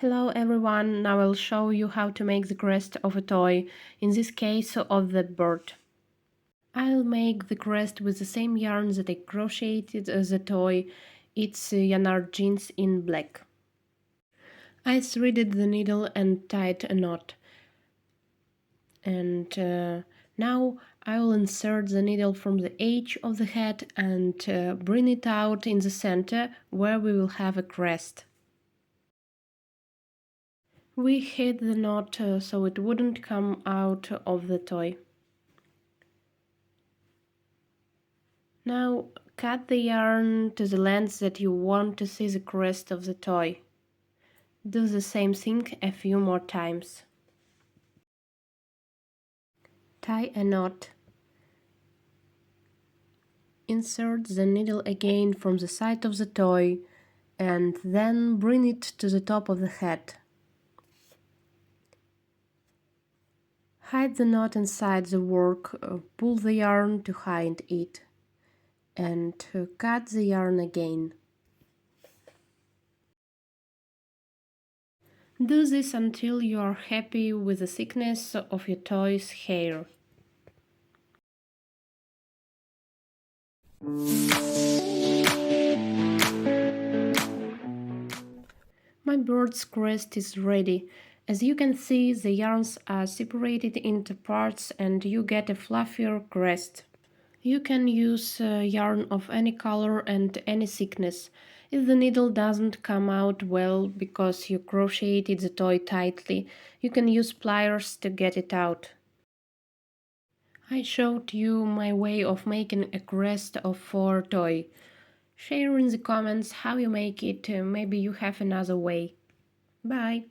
Hello everyone, now I'll show you how to make the crest of a toy, in this case of the bird. I'll make the crest with the same yarn that I crocheted the toy, it's yarn jeans in black. I threaded the needle and tied a knot. And now I'll insert the needle from the edge of the head and bring it out in the center where we will have a crest. We hid the knot so it wouldn't come out of the toy. Now cut the yarn to the length that you want to see the crest of the toy. Do the same thing a few more times. Tie a knot. Insert the needle again from the side of the toy and then bring it to the top of the head. Hide the knot inside the work, pull the yarn to hide it, and cut the yarn again. Do this until you are happy with the thickness of your toy's hair. My bird's crest is ready. As you can see, the yarns are separated into parts and you get a fluffier crest. You can use yarn of any color and any thickness. If the needle doesn't come out well because you crocheted the toy tightly, you can use pliers to get it out. I showed you my way of making a crest of a toy. Share in the comments how you make it, maybe you have another way. Bye!